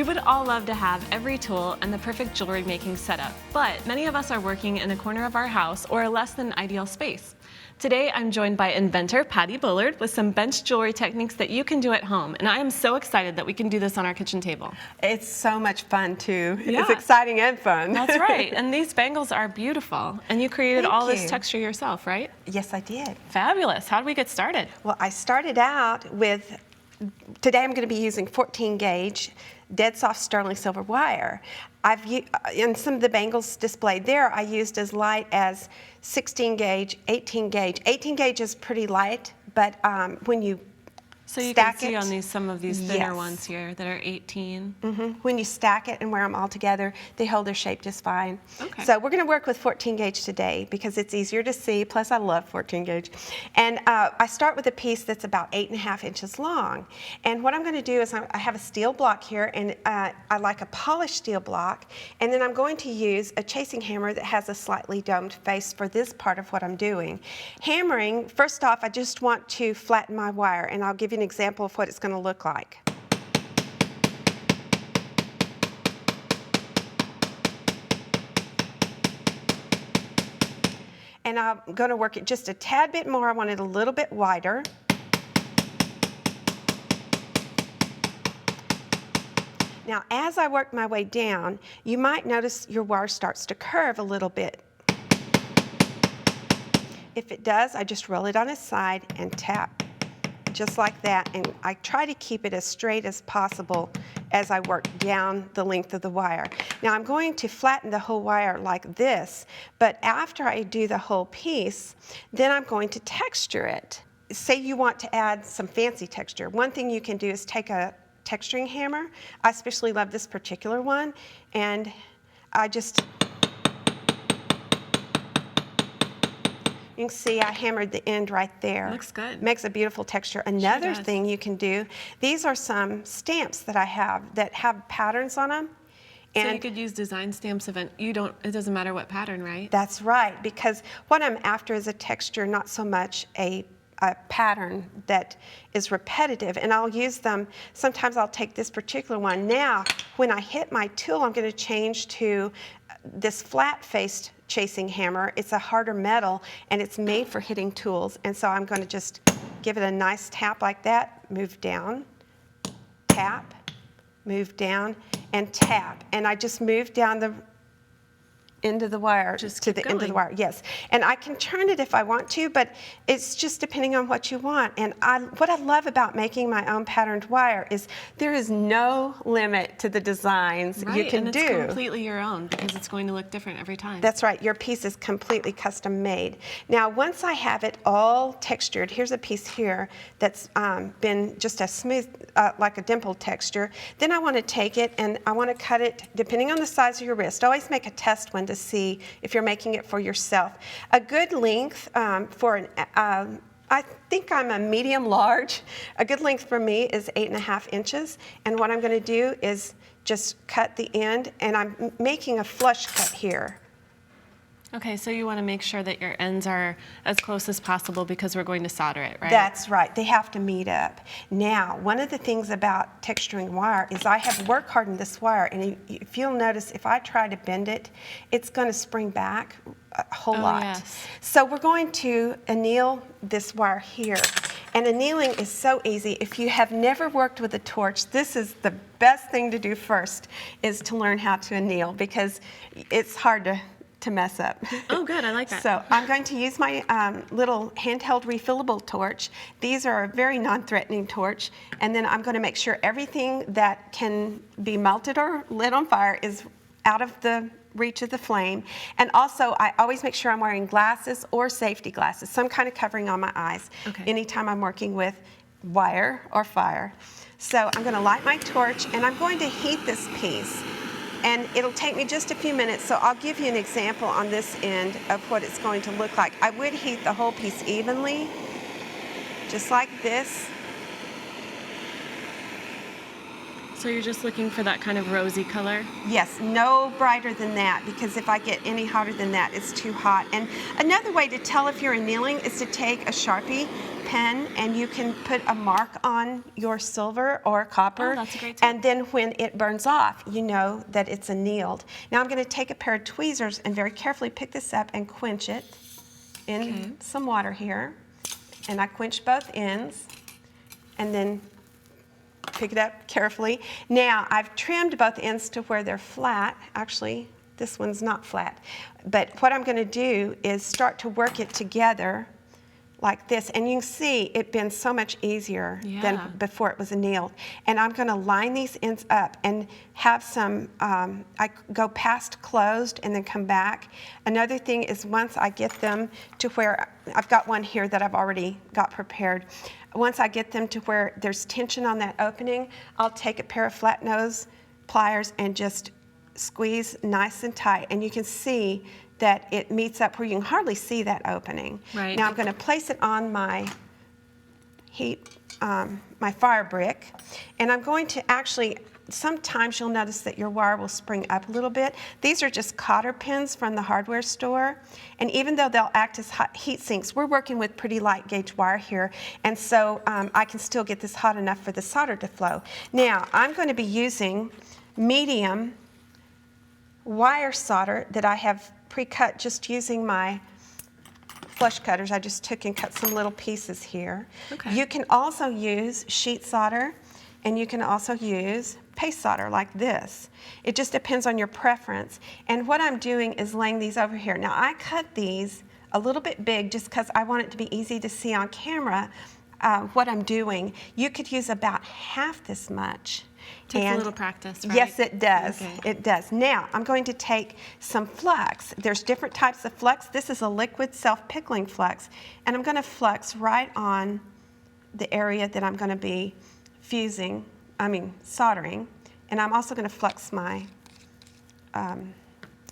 would all love to have every tool and the perfect jewelry making setup, but many of us are working in a corner of our house or a less than ideal space. Today, I'm joined by inventor Patti Bullard with some bench jewelry techniques that you can do at home, and I am so excited that we can do this on our kitchen table. It's so much fun too. Yeah. It's exciting and fun. That's right, and these bangles are beautiful, and you created all this texture yourself, right? Yes, I did. Fabulous. How did we get started? Well, I started out with, today I'm going to be using 14 gauge dead soft sterling silver wire. In some of the bangles displayed there, I used as light as 16 gauge, 18 gauge. 18 gauge is pretty light, but when you So you stack can see it, on some of these thinner ones here that are 18. when you stack it and wear them all together, they hold their shape just fine. Okay. So we're going to work with 14 gauge today because it's easier to see, plus I love 14 gauge. And I start with a piece that's about 8.5 inches long. And what I'm going to do is I have a steel block here, and I like a polished steel block, and then I'm going to use a chasing hammer that has a slightly domed face for this part of what I'm doing. Hammering, first off, I just want to flatten my wire, and I'll give you an example of what it's going to look like. And I'm going to work it just a tad bit more. I want it a little bit wider. Now, as I work my way down, you might notice your wire starts to curve a little bit. If it does, I just roll it on its side and tap, just like that. And I try to keep it as straight as possible as I work down the length of the wire. Now, I'm going to flatten the whole wire like this, but after I do the whole piece, then I'm going to texture it. Say you want to add some fancy texture. One thing you can do is take a texturing hammer. I especially love this particular one, and I just, you can see I hammered the end right there. Looks good. Makes a beautiful texture. Another does. thing you can do, these are some stamps that I have that have patterns on them. So you could use design stamps it doesn't matter what pattern, right? That's right, because what I'm after is a texture, not so much a pattern that is repetitive, and I'll use them. Sometimes I'll take this particular one. Now, when I hit my tool, I'm going to change to this flat-faced chasing hammer. It's a harder metal, and it's made for hitting tools, and so I'm going to just give it a nice tap like that, move down, tap, move down, and tap. And I just move down the end of the wire to the end of the wire. Yes, and I can turn it if I want to, but it's just depending on what you want. And what I love about making my own patterned wire is there is no limit to the designs you can do. Right, and it's completely your own because it's going to look different every time. That's right. Your piece is completely custom made. Now, once I have it all textured, here's a piece here that's been just a smooth, like a dimpled texture. Then I want to take it and I want to cut it depending on the size of your wrist. Always make a test one to see if you're making it for yourself. A good length for an, I think I'm a medium large. A good length for me is 8.5 inches. And what I'm going to do is just cut the end, and I'm making a flush cut here. Okay, so you want to make sure that your ends are as close as possible because we're going to solder it, right? That's right. They have to meet up. Now, one of the things about texturing wire is I have work hardened this wire, and if you'll notice, if I try to bend it, it's going to spring back a whole lot. Yes. So we're going to anneal this wire here. And annealing is so easy. If you have never worked with a torch, this is the best thing to do first, is to learn how to anneal, because it's hard to mess up. Oh, good. I like that. So I'm going to use my little handheld refillable torch. These are a very non-threatening torch. And then I'm going to make sure everything that can be melted or lit on fire is out of the reach of the flame. And also, I always make sure I'm wearing glasses or safety glasses, some kind of covering on my eyes, anytime I'm working with wire or fire. So I'm going to light my torch, and I'm going to heat this piece. And it'll take me just a few minutes, so I'll give you an example on this end of what it's going to look like. I would heat the whole piece evenly, just like this. So you're just looking for that kind of rosy color? Yes, no brighter than that, because if I get any hotter than that, it's too hot. And another way to tell if you're annealing is to take a Sharpie pen and you can put a mark on your silver or copper. Oh, that's a great tip. And then when it burns off, you know that it's annealed. Now I'm going to take a pair of tweezers and very carefully pick this up and quench it in some water here. And I quench both ends and then pick it up carefully. Now I've trimmed both ends to where they're flat. Actually, this one's not flat. But what I'm going to do is start to work it together like this, and you can see it bends so much easier than before it was annealed. And I'm going to line these ends up and have some, I go past closed and then come back. Another thing is once I get them to where, I've got one here that I've already got prepared. Once I get them to where there's tension on that opening, I'll take a pair of flat nose pliers and just squeeze nice and tight, and you can see that it meets up where you can hardly see that opening. Right. Now I'm going to place it on my my fire brick, and I'm going to actually, sometimes you'll notice that your wire will spring up a little bit. These are just cotter pins from the hardware store, and even though they'll act as heat sinks, we're working with pretty light gauge wire here, and so I can still get this hot enough for the solder to flow. Now I'm going to be using medium wire solder that I have pre-cut just using my flush cutters. I just took and cut some little pieces here. Okay. You can also use sheet solder, and you can also use paste solder like this. It just depends on your preference. And what I'm doing is laying these over here. Now I cut these a little bit big just because I want it to be easy to see on camera what I'm doing. You could use about half this much. Takes a little practice, right? Yes, it does. Okay. It does. Now, I'm going to take some flux. There's different types of flux. This is a liquid self-pickling flux, and I'm going to flux right on the area that I'm going to be soldering, and I'm also going to flux my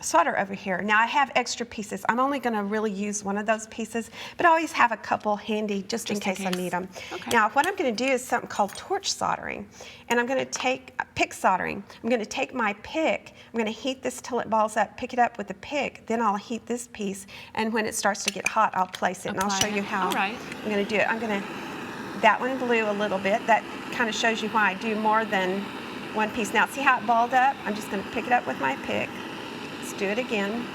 solder over here. Now I have extra pieces. I'm only going to really use one of those pieces, but I always have a couple handy just in case I need them. Okay. Now what I'm going to do is something called torch soldering, and I'm going to take pick soldering. I'm going to take my pick, I'm going to heat this till it balls up, pick it up with the pick, then I'll heat this piece, and when it starts to get hot, I'll place it, and I'll show you how I'm going to do it. I'm going to, that one blew a little bit. That kind of shows you why I do more than one piece. Now see how it balled up? I'm just going to pick it up with my pick. Let's do it again.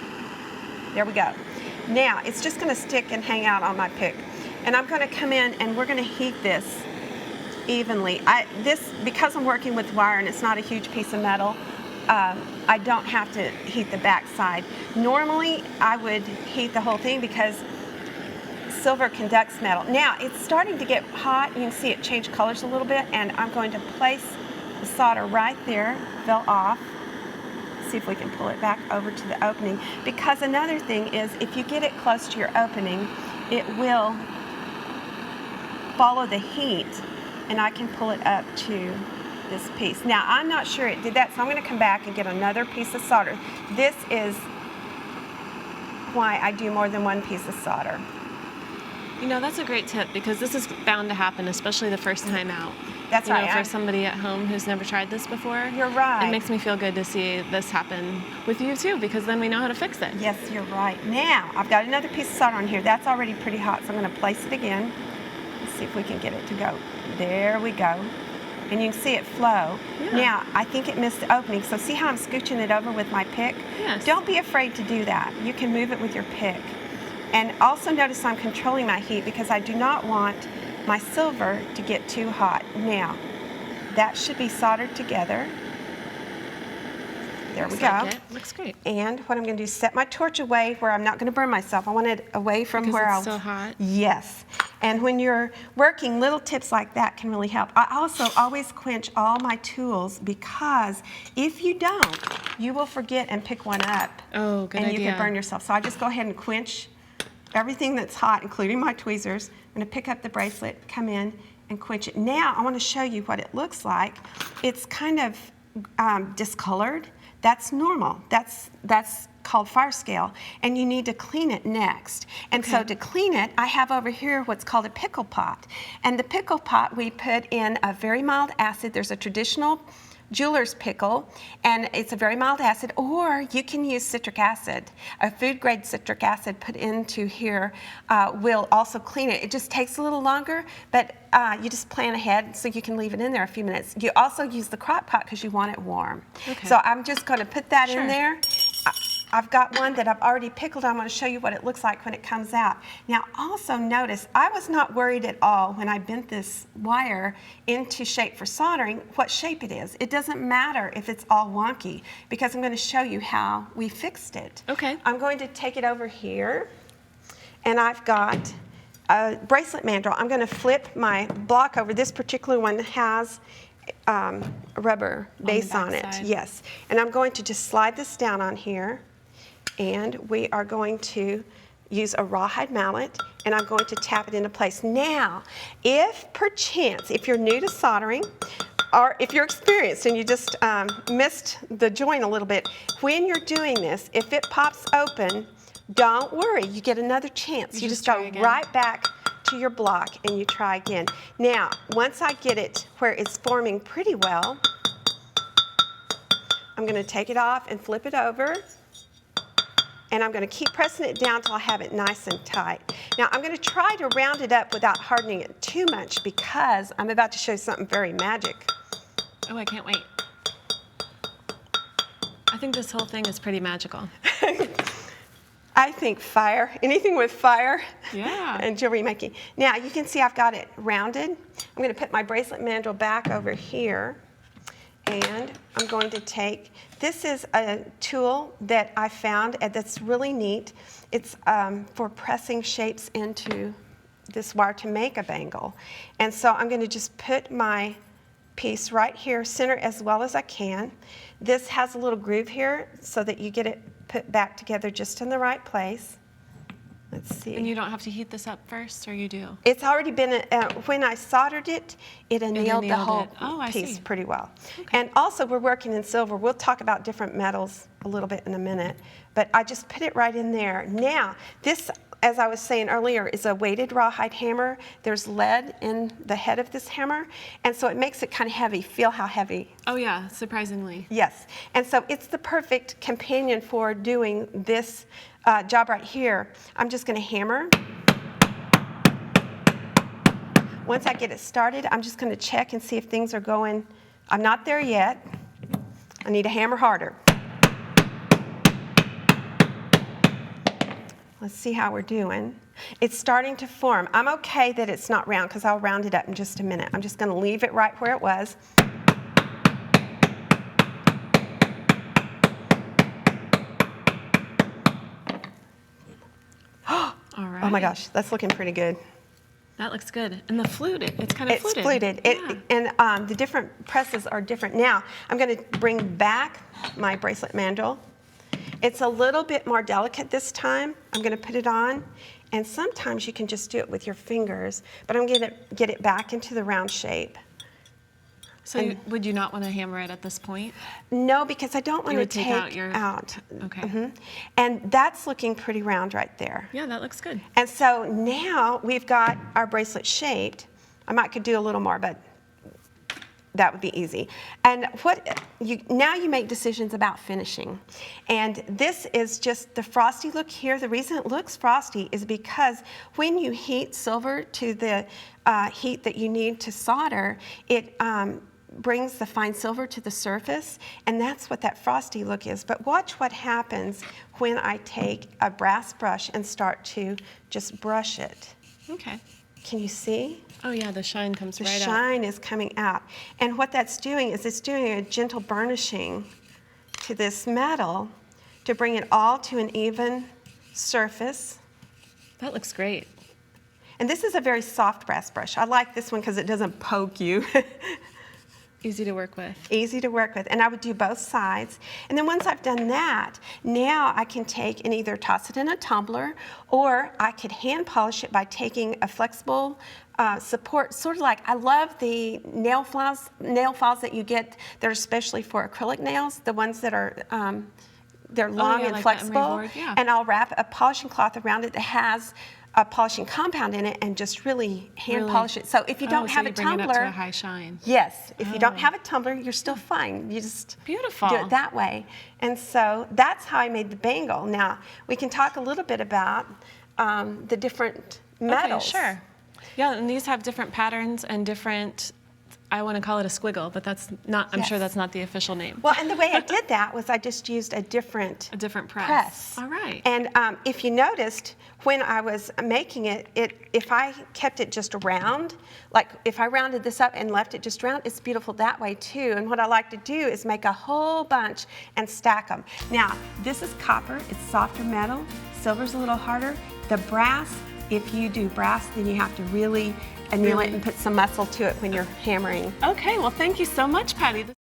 There we go. Now it's just going to stick and hang out on my pick, and I'm going to come in and we're going to heat this evenly. Because I'm working with wire and it's not a huge piece of metal, I don't have to heat the back side. Normally I would heat the whole thing because silver conducts metal. Now it's starting to get hot. You can see it change colors a little bit, and I'm going to place the solder right there, fell off. See if we can pull it back over to the opening, because another thing is if you get it close to your opening, it will follow the heat, and I can pull it up to this piece. Now I'm not sure it did that, so I'm going to come back and get another piece of solder. This is why I do more than one piece of solder. You know, that's a great tip, because this is bound to happen, especially the first time out. That's you right. know, for somebody at home who's never tried this before. You're right. It makes me feel good to see this happen with you too, because then we know how to fix it. Yes, you're right. Now, I've got another piece of solder on here. That's already pretty hot, so I'm going to place it again. Let's see if we can get it to go. There we go. And you can see it flow. Yeah. Now, I think it missed the opening, so see how I'm scooching it over with my pick? Yes. Don't be afraid to do that. You can move it with your pick. And also notice I'm controlling my heat because I do not want my silver to get too hot. Now, that should be soldered together. There we go. Like it. Looks great. And what I'm going to do is set my torch away where I'm not going to burn myself. I want it away from Because where it's so hot. Yes. And when you're working, little tips like that can really help. I also always quench all my tools, because if you don't, you will forget and pick one up. Oh, good idea. And you can burn yourself. So I just go ahead and quench everything that's hot, including my tweezers. I'm going to pick up the bracelet, come in, and quench it. Now I want to show you what it looks like. It's kind of discolored. That's normal. That's called fire scale, and you need to clean it next. And so to clean it, I have over here what's called a pickle pot. And the pickle pot, we put in a very mild acid. There's a traditional jeweler's pickle, and it's a very mild acid, or you can use citric acid. A food-grade citric acid put into here will also clean it. It just takes a little longer, but you just plan ahead so you can leave it in there a few minutes. You also use the crock pot because you want it warm. Okay. So I'm just going to put that Sure. in there. I've got one that I've already pickled. I'm going to show you what it looks like when it comes out. Now also notice, I was not worried at all when I bent this wire into shape for soldering what shape it is. It doesn't matter if it's all wonky because I'm going to show you how we fixed it. Okay. I'm going to take it over here, and I've got a bracelet mandrel. I'm going to flip my block over. This particular one has a rubber base on it. backside. Yes. And I'm going to just slide this down on here, and we are going to use a rawhide mallet, and I'm going to tap it into place. Now, if perchance, if you're new to soldering, or if you're experienced and you just missed the joint a little bit, when you're doing this, if it pops open, don't worry, you get another chance. You just go try again. right back to your block and you try again. Now, once I get it where it's forming pretty well, I'm going to take it off and flip it over. And I'm going to keep pressing it down till I have it nice and tight. Now I'm going to try to round it up without hardening it too much because I'm about to show you something very magic. Oh, I can't wait. I think this whole thing is pretty magical. I think fire, anything with fire Yeah. and jewelry making. Now you can see I've got it rounded. I'm going to put my bracelet mandrel back over here. And I'm going to take, this is a tool that I found that's really neat. It's for pressing shapes into this wire to make a bangle. And so I'm going to just put my piece right here, center as well as I can. This has a little groove here so that you get it put back together just in the right place. Let's see. And you don't have to heat this up first, or you do? It's already been, when I soldered it, it annealed the annealed whole it. Oh, I piece see. pretty well. And also we're working in silver. We'll talk about different metals a little bit in a minute, but I just put it right in there. Now, this, as I was saying earlier, is a weighted rawhide hammer. There's lead in the head of this hammer, and so it makes it kind of heavy. Feel how heavy. Oh yeah, surprisingly. Yes, and so it's the perfect companion for doing this job right here. I'm just going to hammer. Once I get it started, I'm just going to check and see if things are going. I'm not there yet. I need to hammer harder. Let's see how we're doing. It's starting to form. I'm okay that it's not round because I'll round it up in just a minute. I'm just going to leave it right where it was. All right. Oh my gosh, that's looking pretty good. That looks good. And the it's kind of It's fluted. fluted. Yeah. And the different presses are different. Now, I'm going to bring back my bracelet mandrel. It's a little bit more delicate this time. I'm going to put it on. And sometimes you can just do it with your fingers. But I'm going to get it back into the round shape. So would you not want to hammer it at this point? No, because I don't want to would take take out your- out. Okay. Mhm. And that's looking pretty round right there. Yeah, that looks good. And so now we've got our bracelet shaped. I could do a little more, but that would be easy. And now you make decisions about finishing. And this is just the frosty look here. The reason it looks frosty is because when you heat silver to the heat that you need to solder, it brings the fine silver to the surface, and that's what that frosty look is. But watch what happens when I take a brass brush and start to just brush it. Okay. Can you see? Oh yeah, the shine comes The right up. shine is coming out. And what that's doing is it's doing a gentle burnishing to this metal to bring it all to an even surface. That looks great. And this is a very soft brass brush. I like this one because it doesn't poke you. Easy to work with. Easy to work with. And I would do both sides. And then once I've done that, now I can take and either toss it in a tumbler, or I could hand polish it by taking a flexible support, sort of like, I love the nail files that you get that are especially for acrylic nails, the ones that are they're long yeah, and like the emery flexible. board, yeah. And I'll wrap a polishing cloth around it that has polishing compound in it and just really hand polish it. So if you don't have a bring it up to tumbler, a high shine. yes, if you don't have a tumbler, you're still fine. You just Beautiful. do it that way. And so that's how I made the bangle. Now, we can talk a little bit about the different metals. Okay, sure. Yeah, and these have different patterns and different, I want to call it a squiggle, but that's not, I'm sure that's not the official name. Well, and the way I did that was I just used a different press. All right. And if you noticed, when I was making it, if I kept it just round, like if I rounded this up and left it just round, it's beautiful that way too. And what I like to do is make a whole bunch and stack them. Now, this is copper, it's softer metal, silver's a little harder. The brass, if you do brass, then you have to really anneal it and put some muscle to it when you're hammering. Okay, well, thank you so much, Patti.